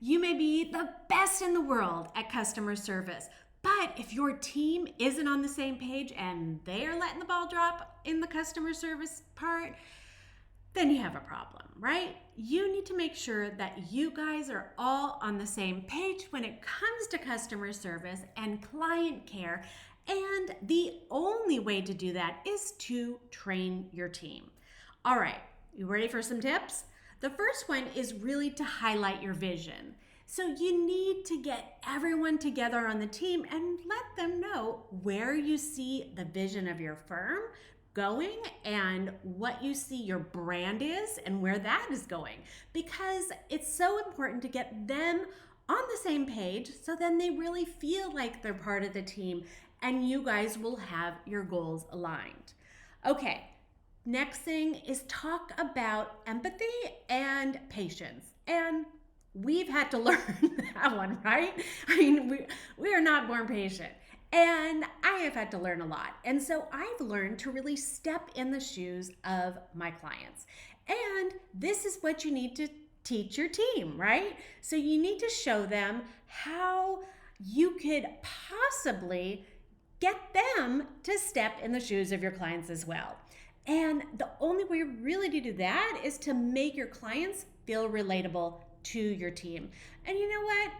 You may be the best in the world at customer service, but if your team isn't on the same page and they're letting the ball drop in the customer service part, then you have a problem, right? You need to make sure that you guys are all on the same page when it comes to customer service and client care. And the only way to do that is to train your team. All right, you ready for some tips? The first one is really to highlight your vision. So you need to get everyone together on the team and let them know where you see the vision of your firm going and what you see your brand is and where that is going, because it's so important to get them on the same page so then they really feel like they're part of the team and you guys will have your goals aligned. Okay, next thing is talk about empathy and patience. And we've had to learn that one, right? I mean, we are not born patient. And I have had to learn a lot. And so I've learned to really step in the shoes of my clients. And this is what you need to teach your team, right? So you need to show them how you could possibly get them to step in the shoes of your clients as well. And the only way really to do that is to make your clients feel relatable to your team. And you know what?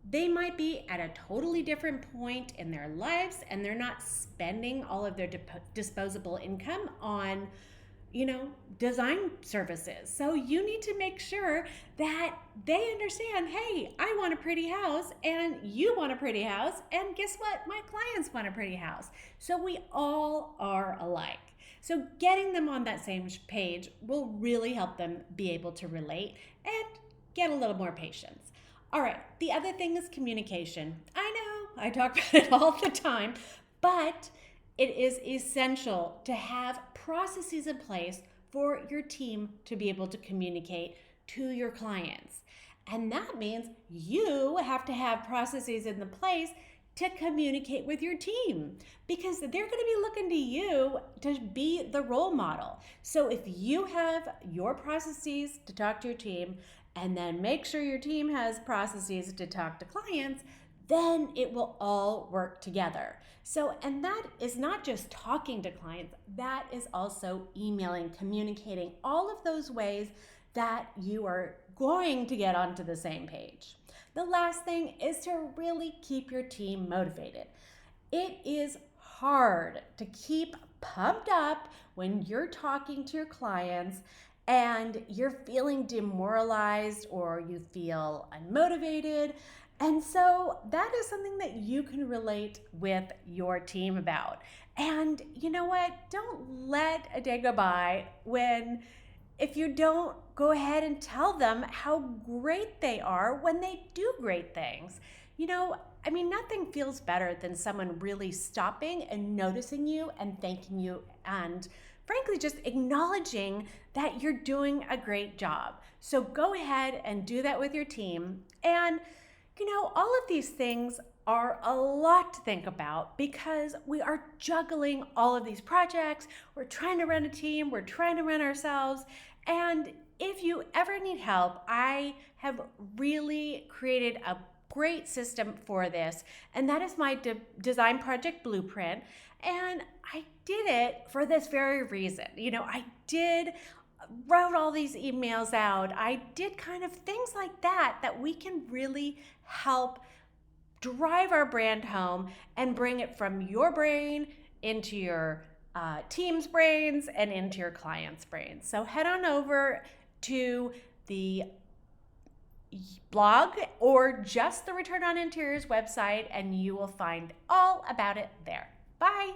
They might be at a totally different point in their lives and they're not spending all of their disposable income on, design services. So you need to make sure that they understand, hey, I want a pretty house and you want a pretty house. And guess what? My clients want a pretty house. So we all are alike. So getting them on that same page will really help them be able to relate and get a little more patience. All right, the other thing is communication. I know, I talk about it all the time, but it is essential to have processes in place for your team to be able to communicate to your clients. And that means you have to have processes in the place to communicate with your team because they're going to be looking to you to be the role model. So if you have your processes to talk to your team and then make sure your team has processes to talk to clients, then it will all work together. So, and that is not just talking to clients, that is also emailing, communicating, all of those ways that you are going to get onto the same page. The last thing is to really keep your team motivated. It is hard to keep pumped up when you're talking to your clients and you're feeling demoralized or you feel unmotivated. And so that is something that you can relate with your team about. And you know what? Don't let a day go by if you don't go ahead and tell them how great they are when they do great things. Nothing feels better than someone really stopping and noticing you and thanking you and frankly, just acknowledging that you're doing a great job. So go ahead and do that with your team. And, all of these things are a lot to think about because we are juggling all of these projects. We're trying to run a team. We're trying to run ourselves. And if you ever need help, I have really created a great system for this. And that is my design project blueprint. And I did it for this very reason. Wrote all these emails out. I did kind of things like that we can really help drive our brand home and bring it from your brain into your team's brains and into your client's brains. So head on over to the blog or just the Return on Interiors website and you will find all about it there. Bye.